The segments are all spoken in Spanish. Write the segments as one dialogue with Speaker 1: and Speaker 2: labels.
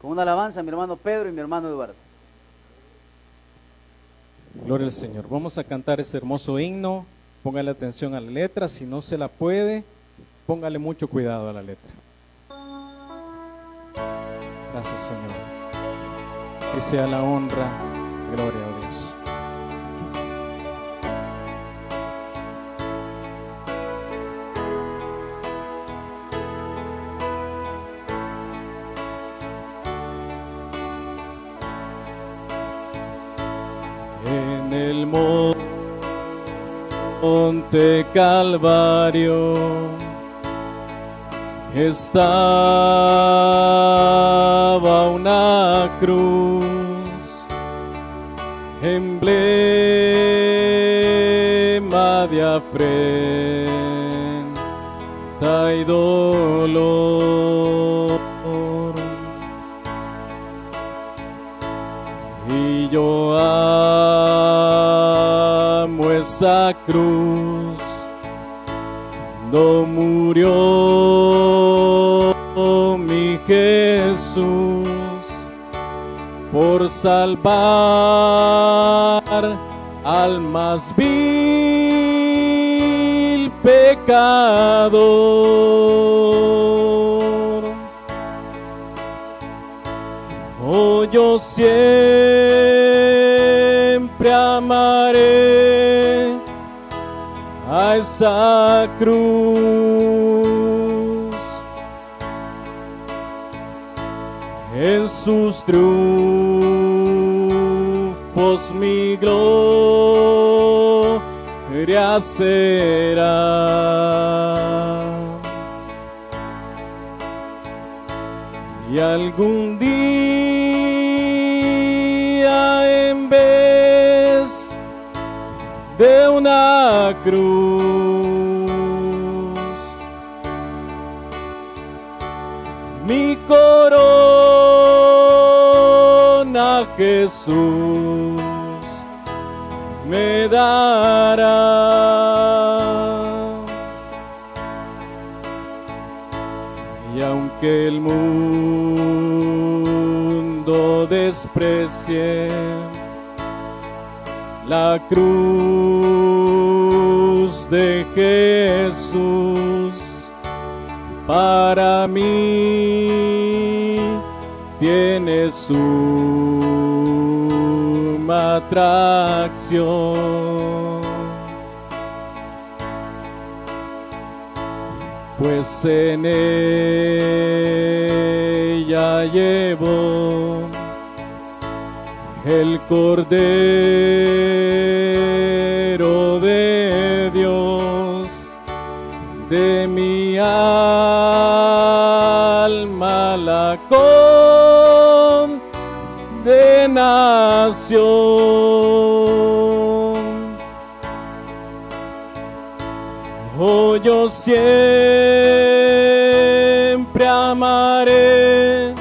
Speaker 1: con una alabanza, mi hermano Pedro y mi hermano Eduardo.
Speaker 2: Gloria al Señor. Vamos a cantar este hermoso himno. Póngale atención a la letra. Si no se la puede, póngale mucho cuidado a la letra. Gracias, Señor. Que sea la honra. Gloria a Dios. En el monte Calvario estaba una cruz, emblema de afrenta y dolor. Y yo amo esa cruz, no murió mi Jesús por salvar al más vil pecador. Oh, yo siempre amaré a esa cruz. En sus triunfos mi gloria será. Y algún día en vez de una cruz, mi corona Jesús me dará. Y aunque el mundo desprecie la cruz de Jesús, para mí tiene suma atracción, pues en ella llevo el Cordero de Dios, de mi alma la condenación. Oh, yo siempre amaré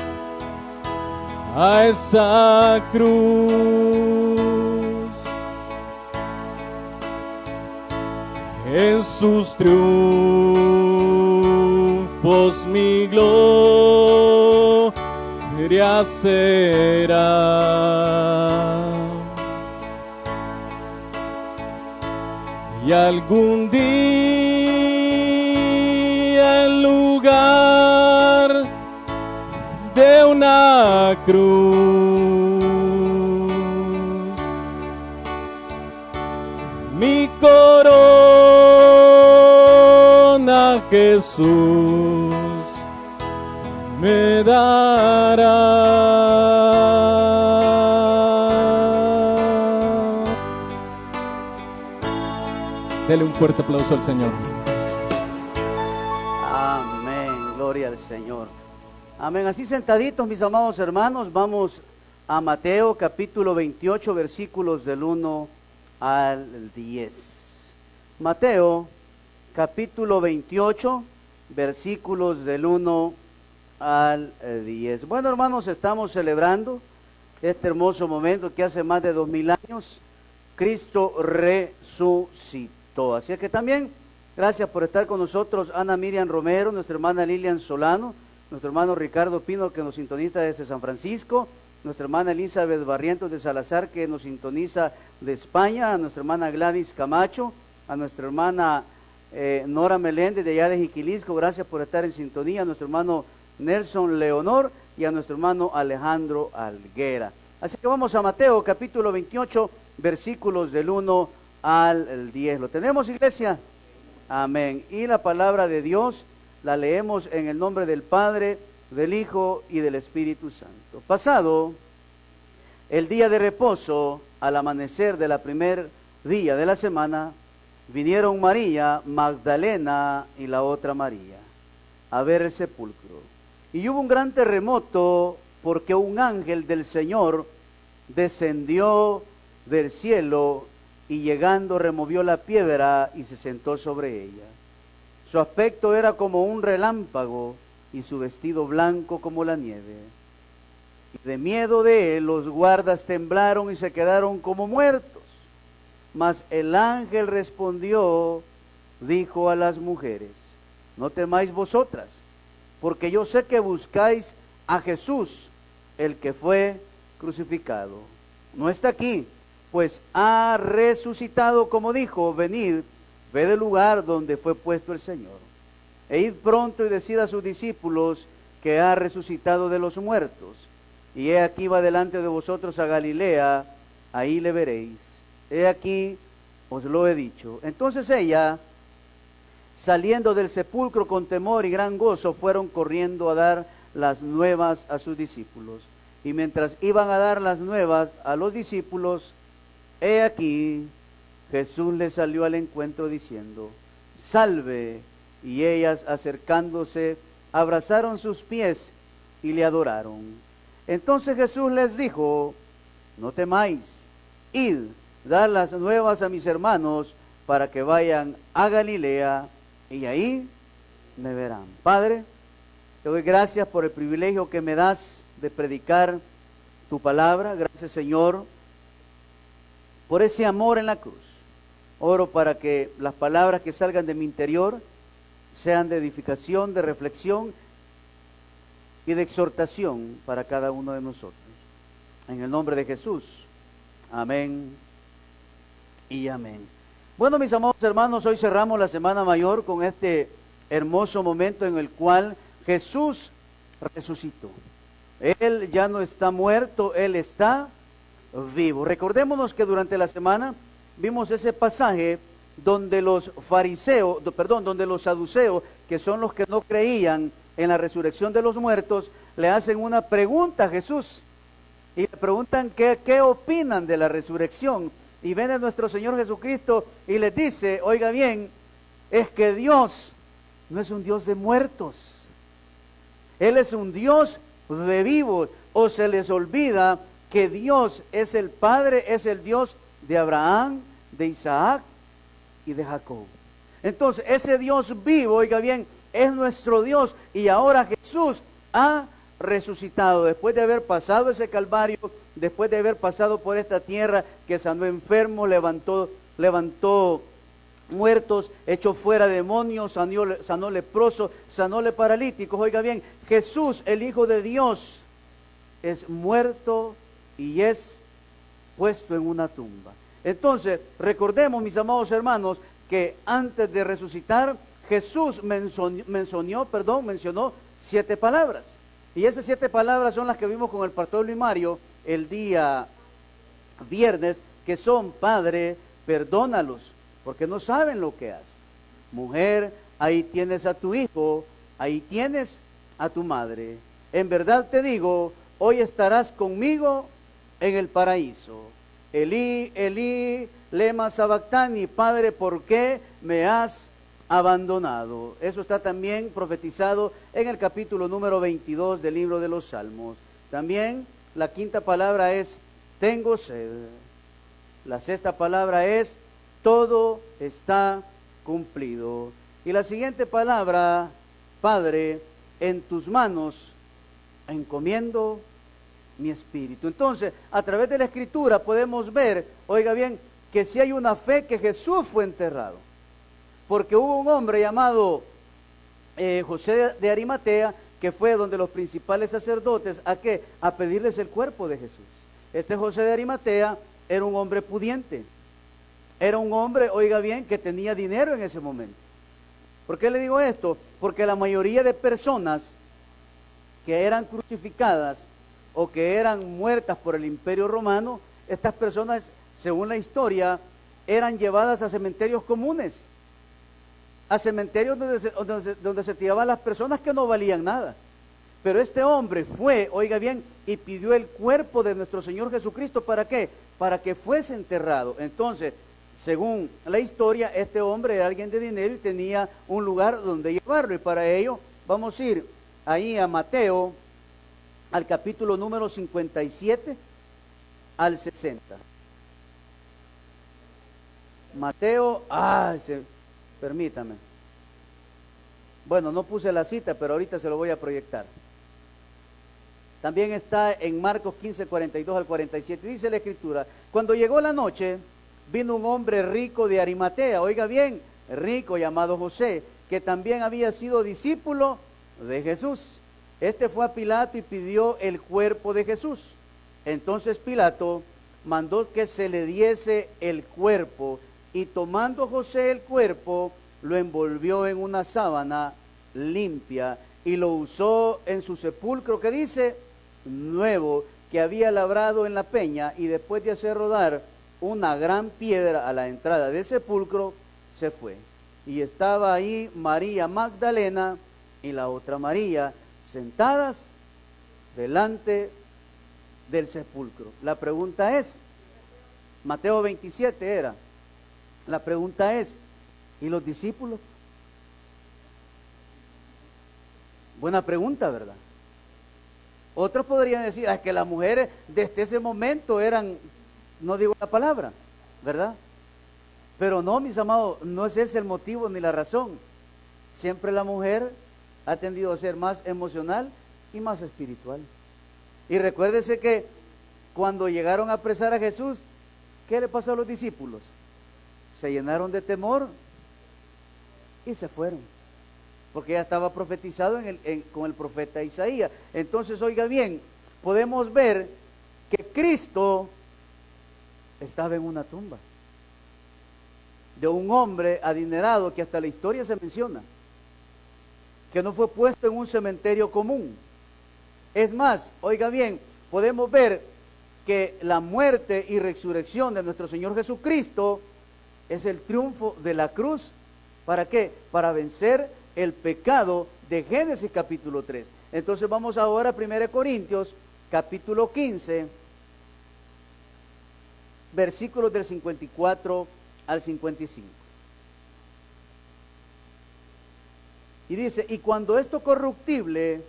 Speaker 2: a esa cruz. En sus triunfos mi gloria será. Y algún día en lugar de una cruz, mi corona Jesús me dará. Dele un fuerte aplauso al Señor.
Speaker 1: Amén, gloria al Señor. Amén, así sentaditos, mis amados hermanos, vamos a Mateo capítulo 28, versículos del 1 al 10. Mateo capítulo 28, versículos del 1 al 10. Bueno, hermanos, estamos celebrando este hermoso momento que hace más de 2000 años Cristo resucitó. Así es que también, gracias por estar con nosotros, Ana Miriam Romero, nuestra hermana Lilian Solano, nuestro hermano Ricardo Pino, que nos sintoniza desde San Francisco, nuestra hermana Elizabeth Barrientos de Salazar, que nos sintoniza de España, a nuestra hermana Gladys Camacho, a nuestra hermana Nora Meléndez de allá de Jiquilisco, gracias por estar en sintonía, a nuestro hermano Nelson Leonor y a nuestro hermano Alejandro Alguera. Así que vamos a Mateo capítulo 28, versículos del 1 al 10. ¿Lo tenemos, iglesia? Amén. Y la palabra de Dios la leemos en el nombre del Padre, del Hijo y del Espíritu Santo. Pasado el día de reposo, al amanecer de la primer día de la semana, vinieron María Magdalena y la otra María a ver el sepulcro. Y hubo un gran terremoto, porque un ángel del Señor descendió del cielo y llegando removió la piedra y se sentó sobre ella. Su aspecto era como un relámpago y su vestido blanco como la nieve. Y de miedo de él los guardas temblaron y se quedaron como muertos. Mas el ángel respondió, dijo a las mujeres, no temáis vosotras, porque yo sé que buscáis a Jesús, el que fue crucificado. No está aquí, pues ha resucitado como dijo, venid, ved el lugar donde fue puesto el Señor. E id pronto y decid a sus discípulos que ha resucitado de los muertos. Y he aquí va delante de vosotros a Galilea, ahí le veréis. He aquí, os lo he dicho. Entonces ella, saliendo del sepulcro con temor y gran gozo, fueron corriendo a dar las nuevas a sus discípulos. Y mientras iban a dar las nuevas a los discípulos, he aquí, Jesús les salió al encuentro diciendo, salve, y ellas acercándose, abrazaron sus pies y le adoraron. Entonces Jesús les dijo, no temáis, id, dar las nuevas a mis hermanos, para que vayan a Galilea, y ahí me verán. Padre, te doy gracias por el privilegio que me das de predicar tu palabra. Gracias, Señor, por ese amor en la cruz. Oro para que las palabras que salgan de mi interior sean de edificación, de reflexión y de exhortación para cada uno de nosotros. En el nombre de Jesús. Amén y amén. Bueno, mis amados hermanos, hoy cerramos la Semana Mayor con este hermoso momento en el cual Jesús resucitó. Él ya no está muerto, Él está vivo. Recordémonos que durante la semana vimos ese pasaje donde los donde los saduceos, que son los que no creían en la resurrección de los muertos, le hacen una pregunta a Jesús. Y le preguntan qué opinan de la resurrección. Y viene nuestro Señor Jesucristo y les dice, oiga bien, es que Dios no es un Dios de muertos. Él es un Dios de vivos. O se les olvida que Dios es el Padre, es el Dios de Abraham, de Isaac y de Jacob. Entonces, ese Dios vivo, oiga bien, es nuestro Dios. Y ahora Jesús ha resucitado, después de haber pasado ese calvario, después de haber pasado por esta tierra, que sanó enfermos, levantó muertos, echó fuera demonios, sanó leprosos, sanó paralíticos. Oiga bien, Jesús, el Hijo de Dios, es muerto y es puesto en una tumba. Entonces, recordemos, mis amados hermanos, que antes de resucitar, Jesús mencionó 7 palabras. Y esas 7 palabras son las que vimos con el pastor Luis Mario el día viernes, que son: Padre, perdónalos, porque no saben lo que hacen. Mujer, ahí tienes a tu hijo, ahí tienes a tu madre. En verdad te digo, hoy estarás conmigo en el paraíso. Elí, Elí, lema sabactani, Padre, ¿por qué me has abandonado? Eso está también profetizado en el capítulo número 22 del libro de los Salmos. También la 5ª palabra es tengo sed. La 6ª palabra es todo está cumplido. Y la siguiente palabra, Padre, en tus manos encomiendo mi espíritu. Entonces, a través de la Escritura podemos ver, oiga bien, que si hay una fe, que Jesús fue enterrado. Porque hubo un hombre llamado José de Arimatea, que fue donde los principales sacerdotes, ¿a qué? A pedirles el cuerpo de Jesús. Este José de Arimatea era un hombre pudiente, era un hombre, oiga bien, que tenía dinero en ese momento. ¿Por qué le digo esto? Porque la mayoría de personas que eran crucificadas o que eran muertas por el Imperio Romano, estas personas, según la historia, eran llevadas a cementerios comunes, a cementerios donde se tiraban las personas que no valían nada. Pero este hombre fue, oiga bien, y pidió el cuerpo de nuestro Señor Jesucristo. ¿Para qué? Para que fuese enterrado. Entonces, según la historia, este hombre era alguien de dinero y tenía un lugar donde llevarlo. Y para ello vamos a ir ahí a Mateo, al capítulo número 57 al 60. Mateo, permítame. Bueno, no puse la cita, pero ahorita se lo voy a proyectar. También está en Marcos 15, 42 al 47. Dice la Escritura: cuando llegó la noche, vino un hombre rico de Arimatea, oiga bien, rico, llamado José, que también había sido discípulo de Jesús. Este fue a Pilato y pidió el cuerpo de Jesús. Entonces Pilato mandó que se le diese el cuerpo, y tomando José el cuerpo, lo envolvió en una sábana limpia y lo usó en su sepulcro, que dice, nuevo, que había labrado en la peña, y después de hacer rodar una gran piedra a la entrada del sepulcro, se fue. Y estaba ahí María Magdalena y la otra María sentadas delante del sepulcro. La pregunta es, Mateo 27 era, la pregunta es, ¿y los discípulos? Buena pregunta, ¿verdad? Otros podrían decir, es que las mujeres desde ese momento eran, no digo la palabra, ¿verdad? Pero no, mis amados, no es ese el motivo ni la razón. Siempre la mujer ha tendido a ser más emocional y más espiritual. Y recuérdese que cuando llegaron a apresar a Jesús, ¿qué le pasó a los discípulos? Se llenaron de temor y se fueron, porque ya estaba profetizado con el profeta Isaías. Entonces, oiga bien, podemos ver que Cristo estaba en una tumba de un hombre adinerado que hasta la historia se menciona, que no fue puesto en un cementerio común. Es más, oiga bien, podemos ver que la muerte y resurrección de nuestro Señor Jesucristo es el triunfo de la cruz. ¿Para qué? Para vencer el pecado de Génesis capítulo 3. Entonces vamos ahora a 1 Corintios capítulo 15, versículos del 54 al 55. Y dice, y cuando esto corruptible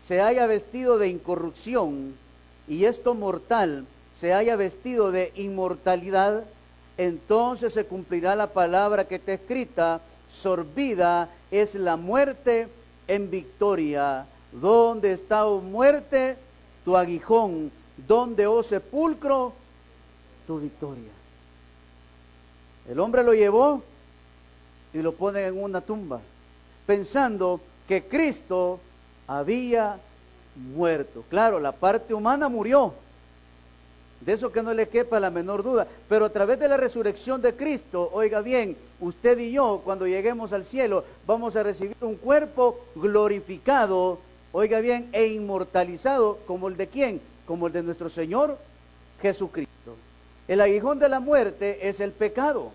Speaker 1: se haya vestido de incorrupción, y esto mortal se haya vestido de inmortalidad, entonces se cumplirá la palabra que está escrita, sorbida es la muerte en victoria. ¿Dónde está, oh muerte, tu aguijón? ¿Dónde, oh sepulcro, tu victoria? El hombre lo llevó y lo pone en una tumba, pensando que Cristo había muerto. Claro, la parte humana murió, de eso que no le quepa la menor duda, pero a través de la resurrección de Cristo, oiga bien, usted y yo, cuando lleguemos al cielo, vamos a recibir un cuerpo glorificado, oiga bien, e inmortalizado, como el de ¿quién? Como el de nuestro Señor Jesucristo. El aguijón de la muerte es el pecado.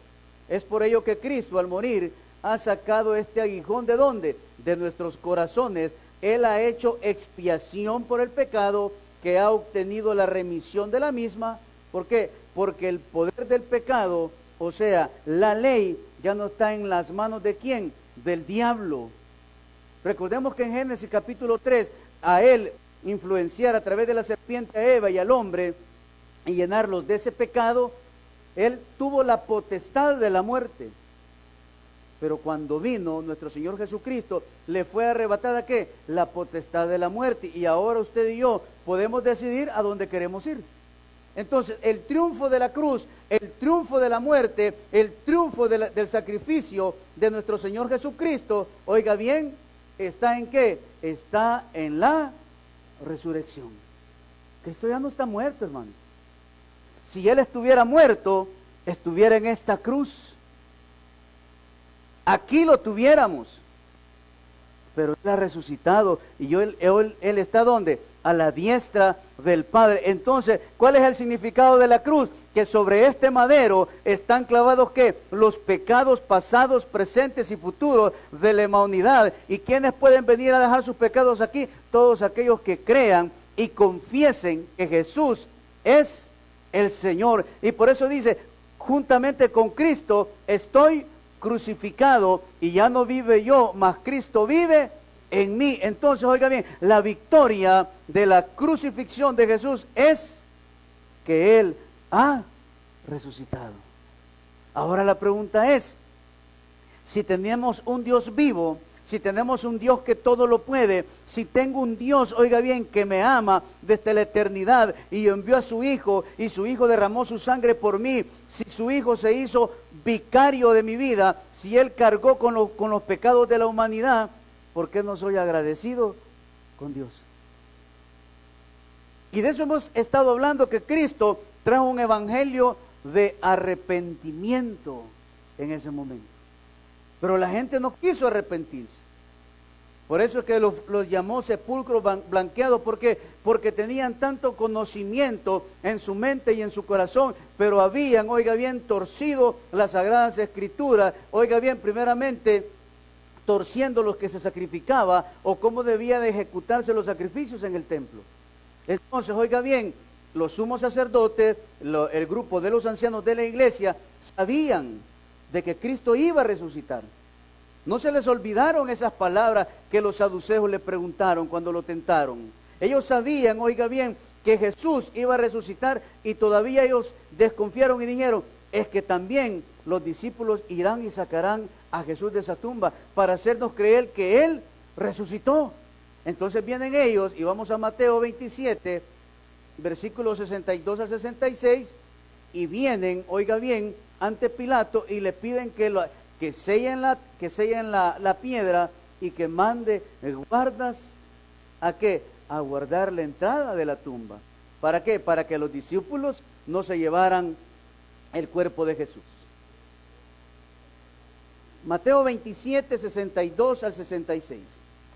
Speaker 1: Es por ello que Cristo, al morir, ha sacado este aguijón, ¿de dónde? De nuestros corazones. Él ha hecho expiación por el pecado, que ha obtenido la remisión de la misma. ¿Por qué? Porque el poder del pecado, o sea, la ley, ya no está en las manos ¿de quién? Del diablo. Recordemos que en Génesis capítulo 3, a él influenciar a través de la serpiente a Eva y al hombre, y llenarlos de ese pecado, él tuvo la potestad de la muerte. Pero cuando vino nuestro Señor Jesucristo, le fue arrebatada ¿qué? La potestad de la muerte. Y ahora usted y yo podemos decidir a dónde queremos ir. Entonces, el triunfo de la cruz, el triunfo de la muerte, el triunfo del sacrificio de nuestro Señor Jesucristo, oiga bien, está ¿en qué? Está en la resurrección. Cristo ya no está muerto, hermano. Si Él estuviera muerto, estuviera en esta cruz. Aquí lo tuviéramos. Pero Él ha resucitado. Y Él está ¿dónde? A la diestra del Padre. Entonces, ¿cuál es el significado de la cruz? Que sobre este madero están clavados ¿qué? Los pecados pasados, presentes y futuros de la humanidad. ¿Y quiénes pueden venir a dejar sus pecados aquí? Todos aquellos que crean y confiesen que Jesús es el Señor. Y por eso dice, juntamente con Cristo estoy crucificado y ya no vive yo, mas Cristo vive en mí. Entonces, oiga bien, la victoria de la crucifixión de Jesús es que Él ha resucitado. Ahora la pregunta es, si tenemos un Dios vivo, si tenemos un Dios que todo lo puede, si tengo un Dios, oiga bien, que me ama desde la eternidad y envió a su Hijo y su Hijo derramó su sangre por mí, si su Hijo se hizo vicario de mi vida, si Él cargó con los pecados de la humanidad, ¿por qué no soy agradecido con Dios? Y de eso hemos estado hablando, que Cristo trajo un evangelio de arrepentimiento en ese momento. Pero la gente no quiso arrepentirse. Por eso es que los llamó sepulcro blanqueado. ¿Por qué? Porque tenían tanto conocimiento en su mente y en su corazón, pero habían, oiga bien, torcido las Sagradas Escrituras. Oiga bien, primeramente, torciendo los que se sacrificaba o cómo debía de ejecutarse los sacrificios en el templo. Entonces, oiga bien, los sumos sacerdotes, el grupo de los ancianos de la iglesia, sabían de que Cristo iba a resucitar. No se les olvidaron esas palabras que los saduceos le preguntaron cuando lo tentaron. Ellos sabían, oiga bien, que Jesús iba a resucitar y todavía ellos desconfiaron y dijeron, es que también los discípulos irán y sacarán a Jesús de esa tumba para hacernos creer que Él resucitó. Entonces vienen ellos y vamos a Mateo 27, versículos 62 al 66, y vienen, oiga bien, ante Pilato y le piden que sellen la piedra y que mande guardas ¿a qué? A guardar la entrada de la tumba. ¿Para qué? Para que los discípulos no se llevaran el cuerpo de Jesús. Mateo 27, 62 al 66.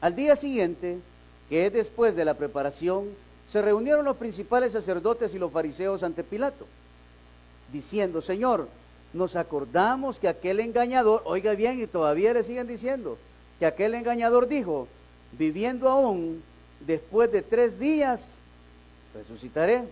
Speaker 1: Al día siguiente, que es después de la preparación, se reunieron los principales sacerdotes y los fariseos ante Pilato, diciendo, Señor, nos acordamos que aquel engañador, oiga bien, y todavía le siguen diciendo, que aquel engañador dijo, viviendo aún, después de 3 días, resucitaré.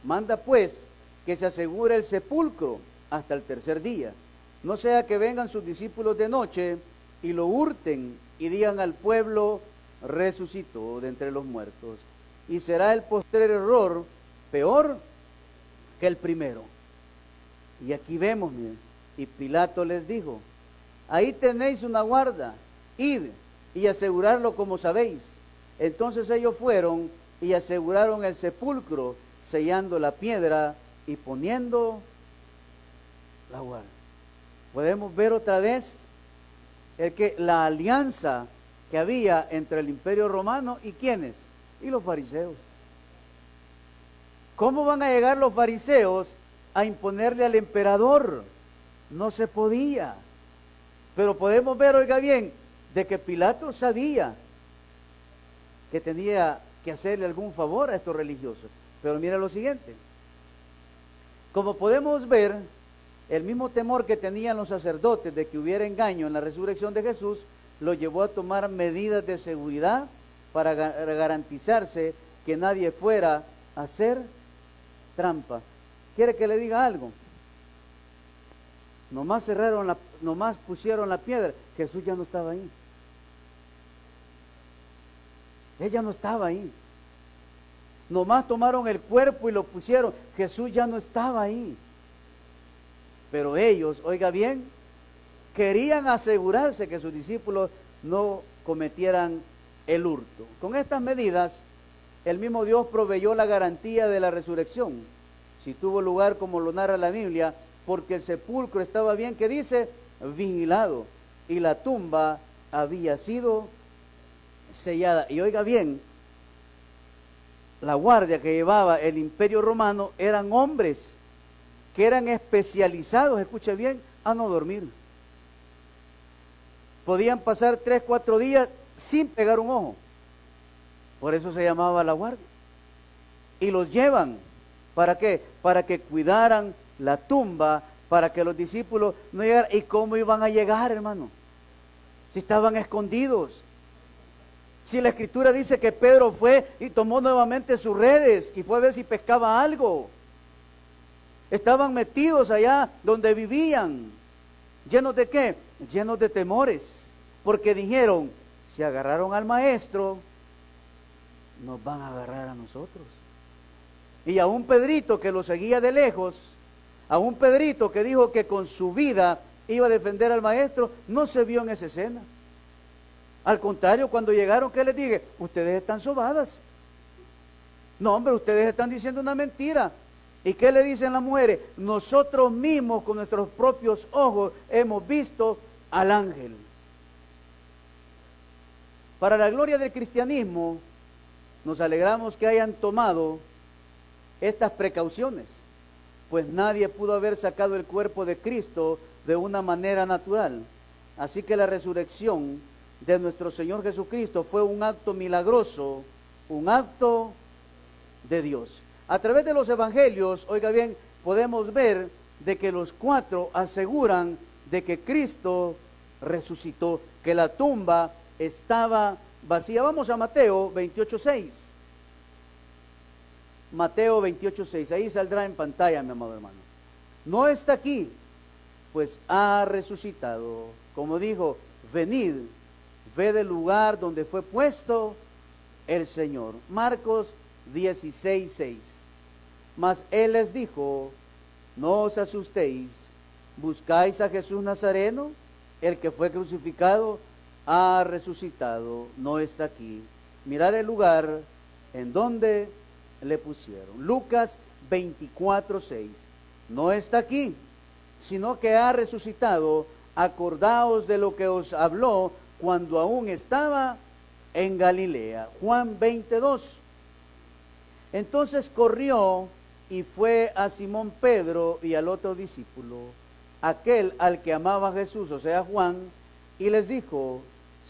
Speaker 1: Manda pues que se asegure el sepulcro hasta el 3er día. No sea que vengan sus discípulos de noche y lo hurten y digan al pueblo, resucitó de entre los muertos. Y será el postrer error peor que el primero. Y aquí vemos, miren, y Pilato les dijo, ahí tenéis una guarda, id y asegurarlo como sabéis. Entonces ellos fueron y aseguraron el sepulcro, sellando la piedra y poniendo la guarda. Podemos ver otra vez la alianza que había entre el Imperio Romano y ¿quiénes? Y los fariseos. ¿Cómo van a llegar los fariseos a imponerle al emperador? No se podía. Pero podemos ver, oiga bien, de que Pilato sabía que tenía que hacerle algún favor a estos religiosos. Pero mira lo siguiente. Como podemos ver, el mismo temor que tenían los sacerdotes de que hubiera engaño en la resurrección de Jesús, lo llevó a tomar medidas de seguridad para garantizarse que nadie fuera a hacer trampa. ¿Quiere que le diga algo? Nomás pusieron la piedra, Jesús ya no estaba ahí. Ella no estaba ahí. Nomás tomaron el cuerpo y lo pusieron, Jesús ya no estaba ahí. Pero ellos, oiga bien, querían asegurarse que sus discípulos no cometieran el hurto. Con estas medidas, el mismo Dios proveyó la garantía de la resurrección. Si tuvo lugar como lo narra la Biblia, porque el sepulcro estaba bien, que dice, vigilado, y la tumba había sido sellada. Y oiga bien, la guardia que llevaba el Imperio Romano eran hombres que eran especializados, escuche bien, a no dormir. Podían pasar 3, 4 días sin pegar un ojo. Por eso se llamaba la guardia. Y los llevan, ¿para qué? Para que cuidaran la tumba, para que los discípulos no llegaran. ¿Y cómo iban a llegar, hermano? Si estaban escondidos. Si la Escritura dice que Pedro fue y tomó nuevamente sus redes y fue a ver si pescaba algo. Estaban metidos allá donde vivían. ¿Llenos de qué? Llenos de temores. Porque dijeron, si agarraron al maestro, nos van a agarrar a nosotros. Y a un Pedrito que lo seguía de lejos, a un Pedrito que dijo que con su vida iba a defender al maestro, no se vio en esa escena. Al contrario, cuando llegaron, ¿qué les dije? Ustedes están sobadas. No, hombre, ustedes están diciendo una mentira. ¿Y qué le dicen las mujeres? Nosotros mismos con nuestros propios ojos hemos visto al ángel. Para la gloria del cristianismo, nos alegramos que hayan tomado estas precauciones, pues nadie pudo haber sacado el cuerpo de Cristo de una manera natural. Así que la resurrección de nuestro Señor Jesucristo fue un acto milagroso, un acto de Dios. A través de los evangelios, oiga bien, podemos ver de que los 4 aseguran de que Cristo resucitó, que la tumba estaba vacía. Vamos a Mateo 28:6. Mateo 28:6, ahí saldrá en pantalla, mi amado hermano. No está aquí, pues ha resucitado. Como dijo, venid, ved el lugar donde fue puesto el Señor. Marcos 16:6. Mas él les dijo, no os asustéis, buscáis a Jesús Nazareno, el que fue crucificado, ha resucitado, no está aquí. Mirad el lugar en donde le pusieron. Lucas 24:6. No está aquí, sino que ha resucitado. Acordaos de lo que os habló cuando aún estaba en Galilea. Juan 20:2. Entonces corrió y fue a Simón Pedro y al otro discípulo, aquel al que amaba Jesús, o sea Juan, y les dijo,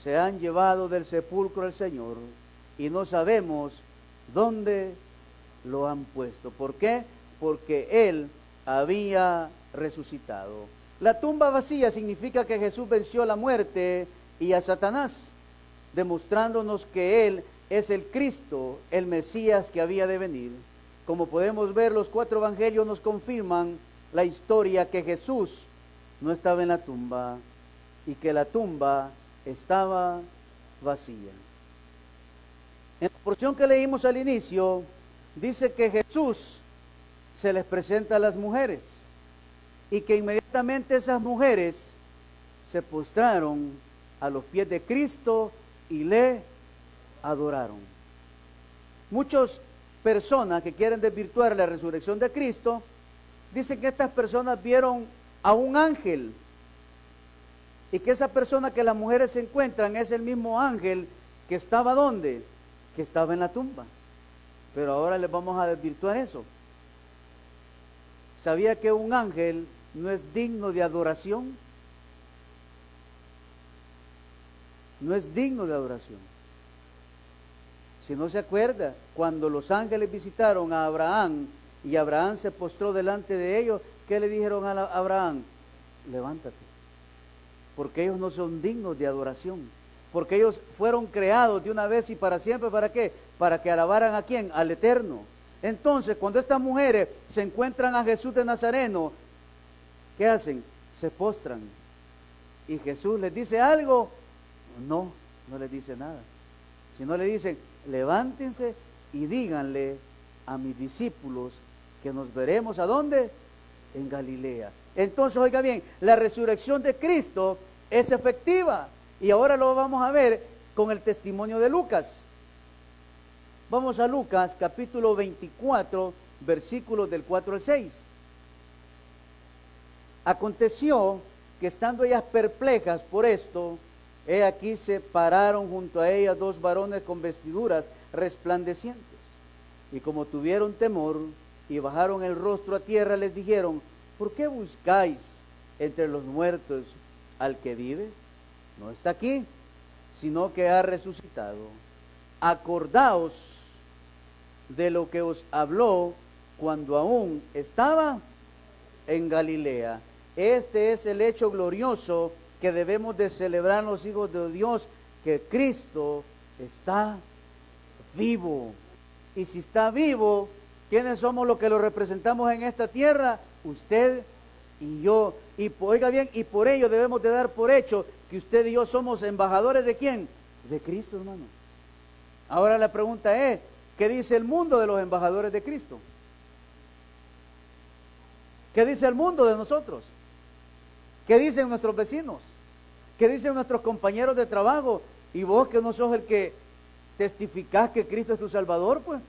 Speaker 1: se han llevado del sepulcro al Señor y no sabemos dónde lo han puesto. ¿Por qué? Porque Él había resucitado. La tumba vacía significa que Jesús venció la muerte y a Satanás, demostrándonos que Él es el Cristo, el Mesías que había de venir. Como podemos ver, los 4 evangelios nos confirman la historia que Jesús no estaba en la tumba y que la tumba estaba vacía. En la porción que leímos al inicio, dice que Jesús se les presenta a las mujeres y que inmediatamente esas mujeres se postraron a los pies de Cristo y le adoraron. Muchas personas que quieren desvirtuar la resurrección de Cristo dicen que estas personas vieron a un ángel y que esa persona que las mujeres se encuentran es el mismo ángel que estaba ¿dónde? Que estaba en la tumba. Pero ahora les vamos a desvirtuar eso. ¿Sabía que un ángel no es digno de adoración? No es digno de adoración. Si no se acuerda, cuando los ángeles visitaron a Abraham y Abraham se postró delante de ellos, ¿qué le dijeron a Abraham? Levántate, porque ellos no son dignos de adoración, porque ellos fueron creados de una vez y para siempre. ¿Para qué? Para que alabaran ¿a quién? Al Eterno. Entonces, cuando estas mujeres se encuentran a Jesús de Nazareno, ¿qué hacen? Se postran. ¿Y Jesús les dice algo? No, no les dice nada. Sino le dicen, levántense y díganle a mis discípulos que nos veremos ¿a dónde? En Galilea. Entonces, oiga bien, la resurrección de Cristo es efectiva. Y ahora lo vamos a ver con el testimonio de Lucas. Vamos a Lucas capítulo 24, versículos del 4 al 6. Aconteció que estando ellas perplejas por esto, He aquí se pararon junto a ella dos varones con vestiduras resplandecientes. Y como tuvieron temor y bajaron el rostro a tierra, les dijeron: ¿por qué buscáis entre los muertos al que vive? No está aquí, sino que ha resucitado. Acordaos de lo que os habló cuando aún estaba en Galilea. Este es el hecho glorioso que debemos de celebrar los hijos de Dios, que Cristo está vivo. Y si está vivo, ¿quiénes somos los que lo representamos en esta tierra? Usted y yo. Y oiga bien, y por ello debemos de dar por hecho que usted y yo somos embajadores ¿de quién? De Cristo, hermano. Ahora la pregunta es, ¿qué dice el mundo de los embajadores de Cristo? ¿Qué dice el mundo de nosotros? ¿Qué dicen nuestros vecinos? ¿Qué dicen nuestros compañeros de trabajo? Y vos que no sos el que testificás que Cristo es tu Salvador, pues.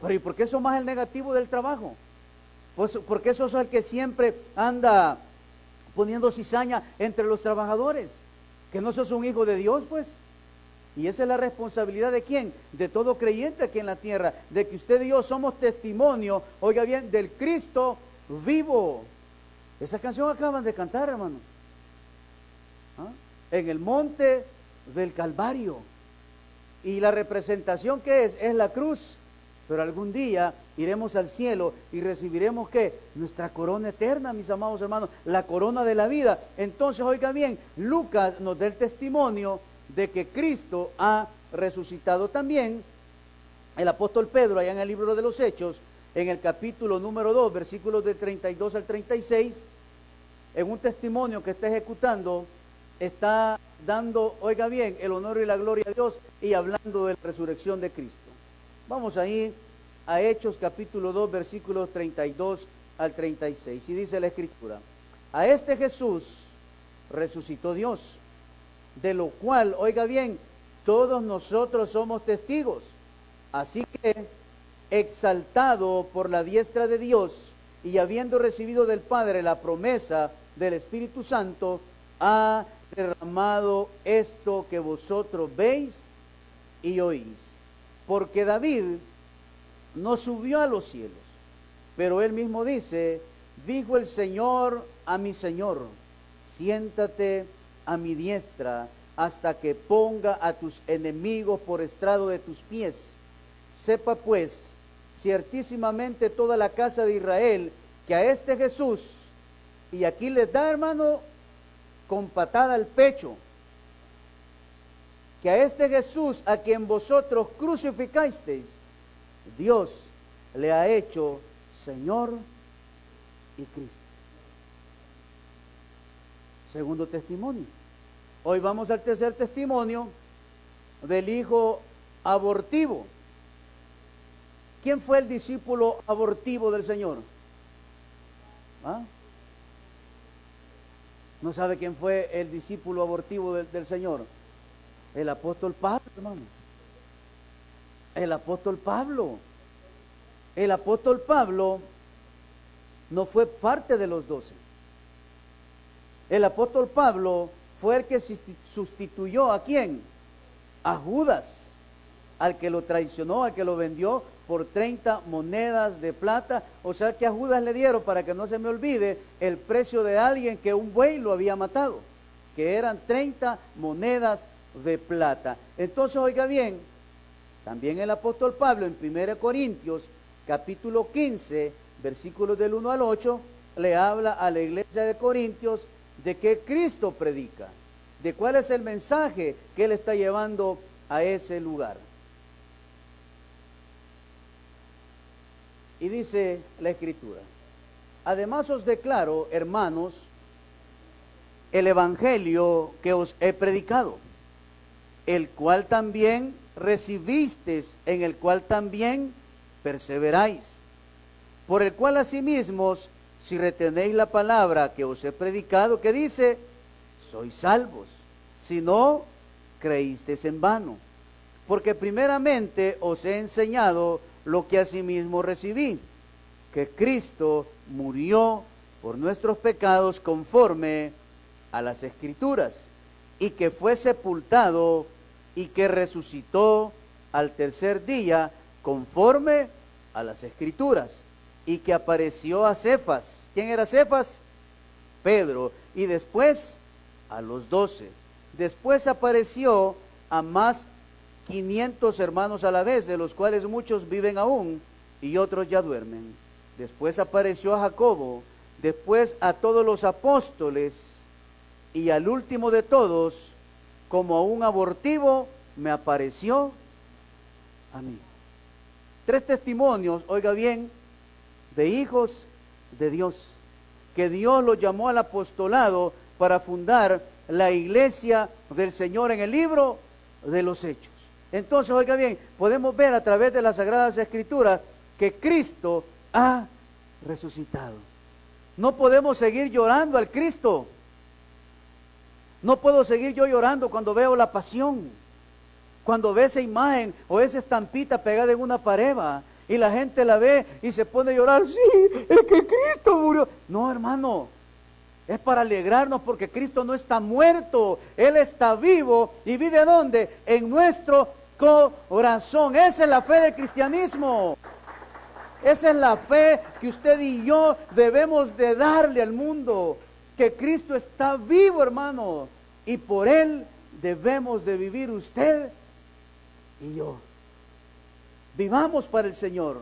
Speaker 1: Pero ¿y por qué sos más el negativo del trabajo? Pues, ¿por qué sos el que siempre anda poniendo cizaña entre los trabajadores? ¿Que no sos un hijo de Dios, pues? Y esa es la responsabilidad ¿de quién? De todo creyente aquí en la tierra, de que usted y yo somos testimonio, oiga bien, del Cristo vivo. Esa canción acaban de cantar, hermano. ¿Ah? En el monte del Calvario. Y la representación que es la cruz. Pero algún día iremos al cielo y recibiremos ¿qué? Nuestra corona eterna, mis amados hermanos, la corona de la vida. Entonces, oiga bien, Lucas nos da el testimonio de que Cristo ha resucitado. También el apóstol Pedro, allá en el libro de los Hechos, en el capítulo número 2, versículos de 32 al 36, en un testimonio que está ejecutando, está dando, oiga bien, el honor y la gloria a Dios y hablando de la resurrección de Cristo. Vamos ahí a Hechos capítulo 2, versículos 32 al 36. Y dice la Escritura: a este Jesús resucitó Dios, de lo cual, oiga bien, todos nosotros somos testigos. Así que, exaltado por la diestra de Dios y habiendo recibido del Padre la promesa del Espíritu Santo, ha derramado esto que vosotros veis y oís. Porque David no subió a los cielos, pero él mismo dice: dijo el Señor a mi Señor, siéntate a mi diestra hasta que ponga a tus enemigos por estrado de tus pies. Sepa pues ciertísimamente toda la casa de Israel que a este Jesús, y aquí les da, hermano, con patada al pecho, que a este Jesús a quien vosotros crucificasteis, Dios le ha hecho Señor y Cristo. Segundo testimonio. Hoy vamos al tercer testimonio del hijo abortivo. ¿Quién fue el discípulo abortivo del Señor? ¿Ah? ¿No sabe quién fue el discípulo abortivo del Señor? El apóstol Pablo, hermano. El apóstol Pablo. El apóstol Pablo no fue parte de los 12. El apóstol Pablo fue el que sustituyó ¿a quién? A Judas, al que lo traicionó, al que lo vendió por 30 monedas de plata. O sea que a Judas le dieron, para que no se me olvide, el precio de alguien que un buey lo había matado, que eran 30 monedas de plata. Entonces, oiga bien, también el apóstol Pablo en 1 Corintios, capítulo 15, versículos del 1 al 8, le habla a la iglesia de Corintios de que Cristo predica, de cuál es el mensaje que él está llevando a ese lugar. Y dice la Escritura: además os declaro, hermanos, el evangelio que os he predicado, el cual también recibisteis, en el cual también perseveráis, por el cual asimismo, si retenéis la palabra que os he predicado, que dice, sois salvos, si no, creísteis en vano. Porque primeramente os he enseñado lo que asimismo recibí, que Cristo murió por nuestros pecados conforme a las Escrituras, y que fue sepultado y que resucitó al tercer día conforme a las Escrituras, y que apareció a Cefas. ¿Quién era Cefas? Pedro. Y después a los 12. Después apareció a más 500 hermanos a la vez, de los cuales muchos viven aún y otros ya duermen. Después apareció a Jacobo, después a todos los apóstoles, y al último de todos, como a un abortivo, me apareció a mí. 3 testimonios, oiga bien, de hijos de Dios, que Dios los llamó al apostolado para fundar la iglesia del Señor en el libro de los Hechos. Entonces, oiga bien, podemos ver a través de las Sagradas Escrituras que Cristo ha resucitado. No podemos seguir llorando al Cristo. No puedo seguir yo llorando cuando veo la pasión, cuando ve esa imagen o esa estampita pegada en una pared, y la gente la ve y se pone a llorar. Sí, es que Cristo murió. No, hermano, es para alegrarnos porque Cristo no está muerto, Él está vivo y vive ¿dónde? En nuestro corazón. Esa es la fe del cristianismo. Esa es la fe que usted y yo debemos de darle al mundo, que Cristo está vivo, hermano, y por Él debemos de vivir usted y yo. Vivamos para el Señor.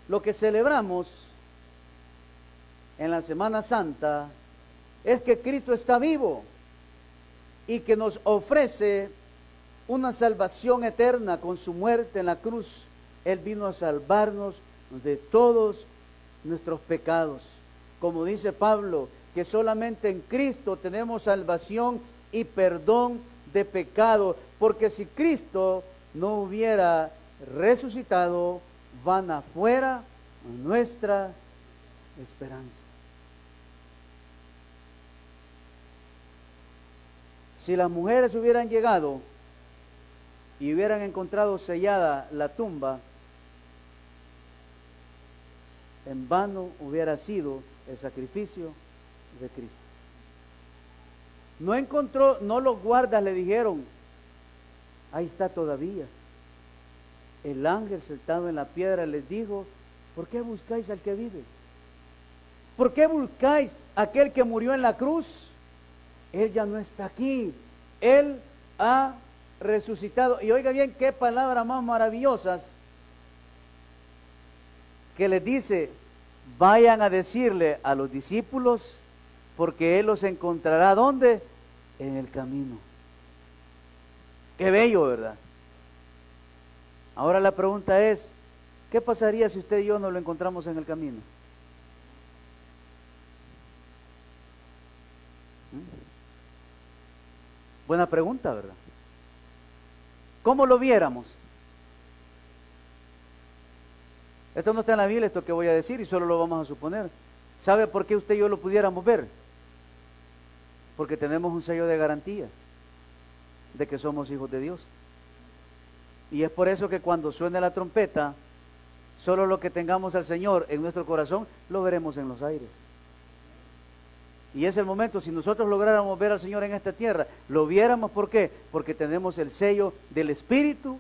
Speaker 1: Lo que celebramos en la Semana Santa es que Cristo está vivo y que nos ofrece una salvación eterna con su muerte en la cruz. Él vino a salvarnos de todos nuestros pecados. Como dice Pablo, que solamente en Cristo tenemos salvación y perdón de pecado, porque si Cristo no hubiera resucitado, vana fuera nuestra esperanza. Si las mujeres hubieran llegado y hubieran encontrado sellada la tumba, en vano hubiera sido el sacrificio de Cristo. No encontró, no los guardas le dijeron, ahí está todavía. El ángel sentado en la piedra les dijo, ¿por qué buscáis al que vive? ¿Por qué buscáis a aquel que murió en la cruz? Él ya no está aquí, Él ha resucitado. Y oiga bien, qué palabras más maravillosas que les dice, vayan a decirle a los discípulos, porque Él los encontrará, ¿dónde? En el camino. Qué bello, ¿verdad? Ahora la pregunta es, ¿qué pasaría si usted y yo no lo encontramos en el camino? Buena pregunta, ¿verdad? ¿Cómo lo viéramos? Esto no está en la Biblia, esto que voy a decir, y solo lo vamos a suponer. ¿Sabe por qué usted y yo lo pudiéramos ver? Porque tenemos un sello de garantía de que somos hijos de Dios. Y es por eso que cuando suene la trompeta, solo lo que tengamos al Señor en nuestro corazón, lo veremos en los aires. Y es el momento, si nosotros lográramos ver al Señor en esta tierra, lo viéramos, ¿por qué? Porque tenemos el sello del Espíritu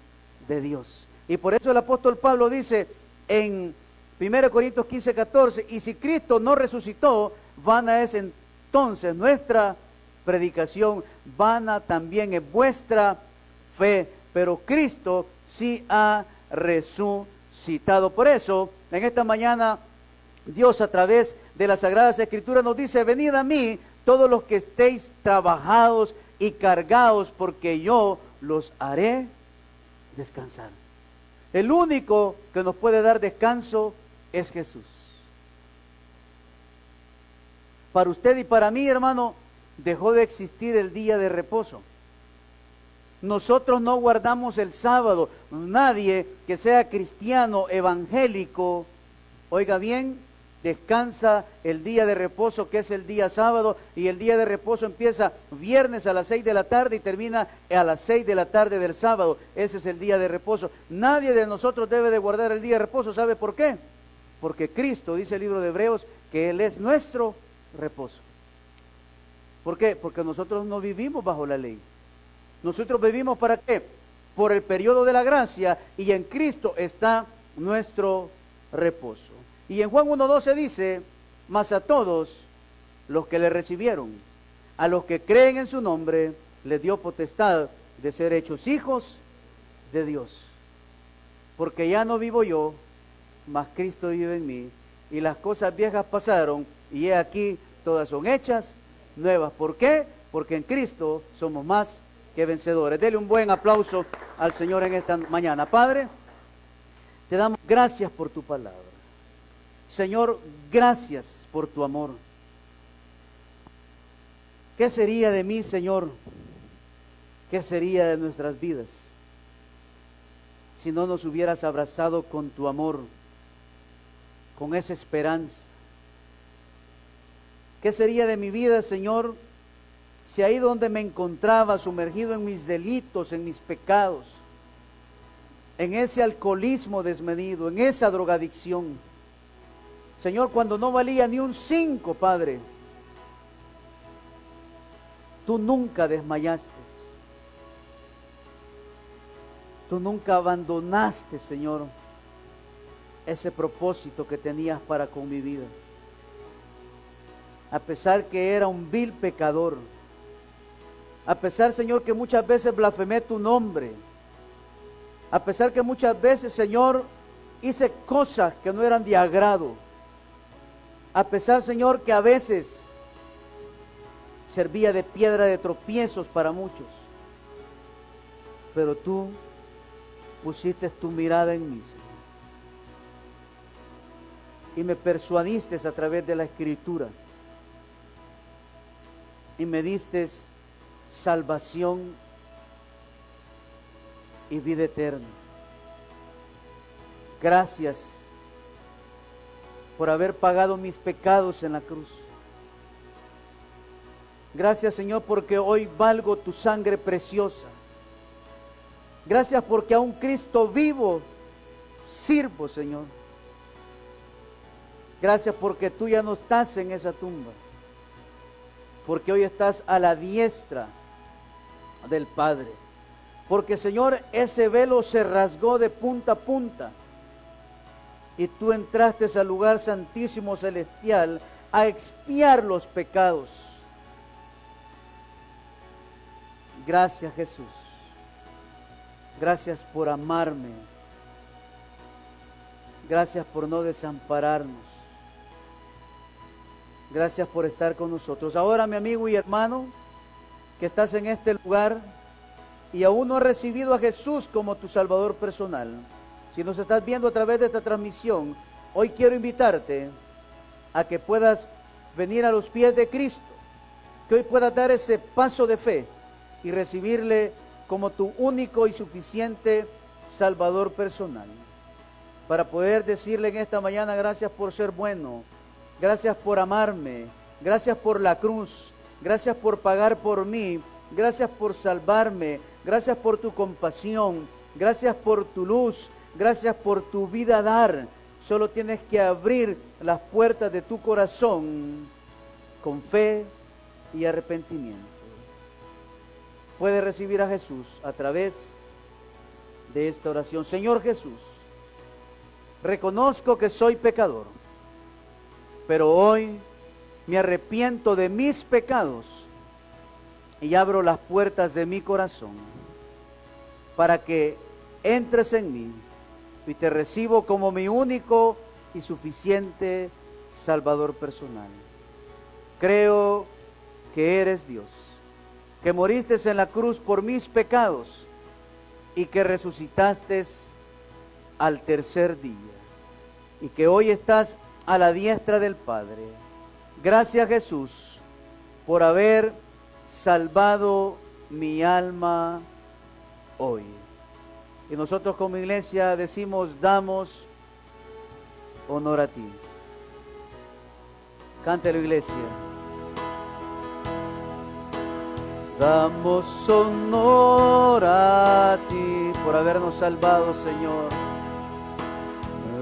Speaker 1: de Dios. Y por eso el apóstol Pablo dice en 1 Corintios 15, 14, y si Cristo no resucitó, vana es entonces nuestra predicación, vana también es vuestra fe, pero Cristo sí ha resucitado. Por eso, en esta mañana, Dios a través de las Sagradas Escrituras nos dice, venid a mí todos los que estéis trabajados y cargados, porque yo los haré descansar. El único que nos puede dar descanso es Jesús. Para usted y para mí, hermano, dejó de existir el día de reposo. Nosotros no guardamos el sábado. Nadie que sea cristiano, evangélico, oiga bien, descansa el día de reposo, que es el día sábado, y el día de reposo empieza viernes a las 6 de la tarde y termina a las 6 de la tarde del sábado. Ese es el día de reposo. Nadie de nosotros debe de guardar el día de reposo. ¿Sabe por qué? Porque Cristo, dice el libro de Hebreos, que Él es nuestro reposo. ¿Por qué? Porque nosotros no vivimos bajo la ley. Nosotros vivimos ¿para qué? Por el periodo de la gracia, y en Cristo está nuestro reposo. Y en Juan 1:12 dice, mas a todos los que le recibieron, a los que creen en su nombre, les dio potestad de ser hechos hijos de Dios. Porque ya no vivo yo, mas Cristo vive en mí, y las cosas viejas pasaron, y he aquí, todas son hechas nuevas. ¿Por qué? Porque en Cristo somos más que vencedores. Dele un buen aplauso al Señor en esta mañana. Padre, te damos gracias por tu palabra. Señor, gracias por tu amor. ¿Qué sería de mí, Señor? ¿Qué sería de nuestras vidas si no nos hubieras abrazado con tu amor, con esa esperanza? ¿Qué sería de mi vida, Señor, si ahí donde me encontraba sumergido en mis delitos, en mis pecados, en ese alcoholismo desmedido, en esa drogadicción, Señor, cuando no valía ni un 5, Padre, tú nunca desmayaste, tú nunca abandonaste, Señor, ese propósito que tenías para con mi vida. A pesar que era un vil pecador, a pesar, Señor, que muchas veces blasfemé tu nombre, a pesar que muchas veces, Señor, hice cosas que no eran de agrado, a pesar, Señor, que a veces servía de piedra de tropiezos para muchos, pero tú pusiste tu mirada en mí, Señor, y me persuadiste a través de la Escritura, y me diste salvación y vida eterna. Gracias por haber pagado mis pecados en la cruz. Gracias, Señor, porque hoy valgo tu sangre preciosa. Gracias porque a un Cristo vivo sirvo, Señor. Gracias porque tú ya no estás en esa tumba, porque hoy estás a la diestra del Padre. Porque, Señor, ese velo se rasgó de punta a punta y tú entraste al lugar santísimo celestial a expiar los pecados. Gracias, Jesús. Gracias por amarme. Gracias por no desampararnos. Gracias por estar con nosotros. Ahora, mi amigo y hermano, que estás en este lugar y aún no has recibido a Jesús como tu Salvador personal, si nos estás viendo a través de esta transmisión, hoy quiero invitarte a que puedas venir a los pies de Cristo, que hoy puedas dar ese paso de fe y recibirle como tu único y suficiente Salvador personal, para poder decirle en esta mañana: gracias por ser bueno, gracias por amarme, gracias por la cruz, gracias por pagar por mí, gracias por salvarme, gracias por tu compasión, gracias por tu luz, gracias por tu vida dar. Solo tienes que abrir las puertas de tu corazón con fe y arrepentimiento. Puedes recibir a Jesús a través de esta oración. Señor Jesús, reconozco que soy pecador, pero hoy me arrepiento de mis pecados y abro las puertas de mi corazón para que entres en mí y te recibo como mi único y suficiente Salvador personal. Creo que eres Dios, que moriste en la cruz por mis pecados y que resucitaste al tercer día y que hoy estás a la diestra del Padre. Gracias, Jesús, por haber salvado mi alma hoy. Y nosotros como iglesia decimos: damos honor a ti. Cántelo, iglesia. Damos honor a ti por habernos salvado, Señor.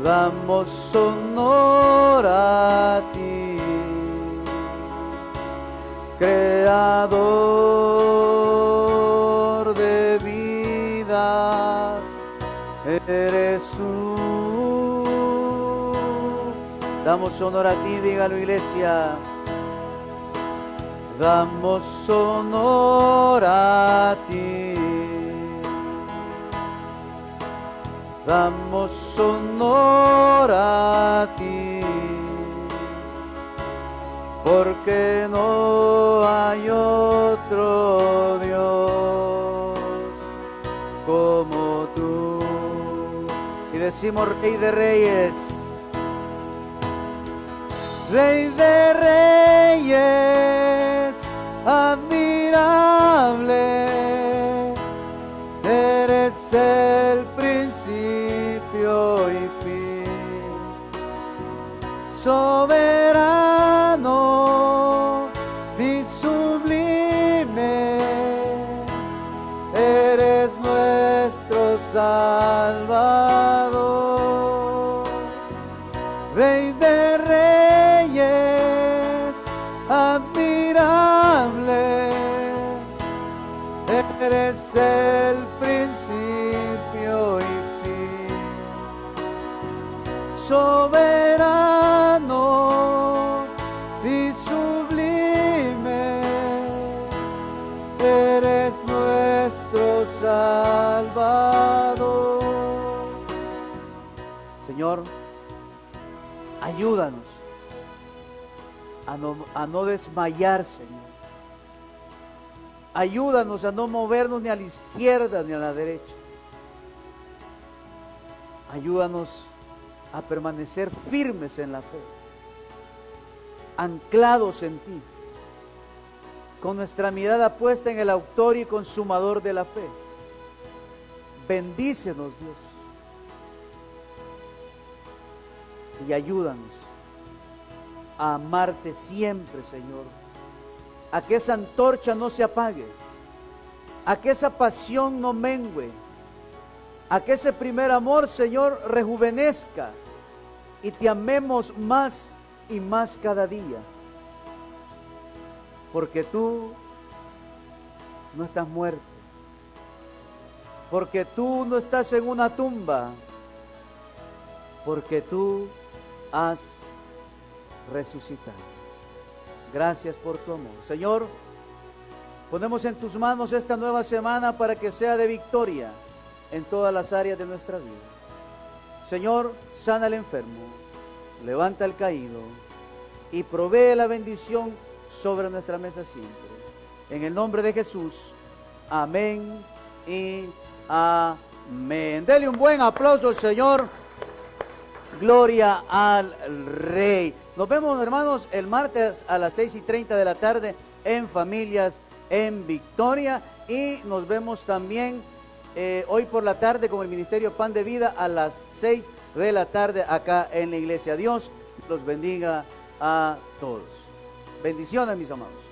Speaker 1: Damos honor a ti. Creador de vidas, eres tú. Damos honor a ti, dígalo, iglesia. Damos honor a ti. Damos honor a ti. Porque no hay otro Dios como tú. Y decimos, Rey de Reyes, Rey de Reyes, admirable, eres el principio y fin, soberano y sublime, eres nuestro Salvador. Rey de Reyes, admirable, eres el principio y fin, soberano y sublime, eres nuestro Salvador. Señor, ayúdanos a no desmayar, Señor. Ayúdanos a no movernos ni a la izquierda ni a la derecha. Ayúdanos a permanecer firmes en la fe, anclados en ti, con nuestra mirada puesta en el autor y consumador de la fe. Bendícenos, Dios, y ayúdanos a amarte siempre, Señor, a que esa antorcha no se apague, a que esa pasión no mengue, a que ese primer amor, Señor, rejuvenezca y te amemos más y más cada día, porque tú no estás muerto, porque tú no estás en una tumba, porque tú has resucitado. Gracias por tu amor. Señor, ponemos en tus manos esta nueva semana para que sea de victoria en todas las áreas de nuestra vida. Señor, sana al enfermo, levanta al caído y provee la bendición sobre nuestra mesa siempre. En el nombre de Jesús, amén y amén. Dele un buen aplauso al Señor. Gloria al Rey. Nos vemos, hermanos, el martes a las 6:30 de la tarde en Familias en Victoria. Y nos vemos también hoy por la tarde con el Ministerio Pan de Vida a las 6 de la tarde acá en la iglesia. Dios los bendiga a todos. Bendiciones, mis amados.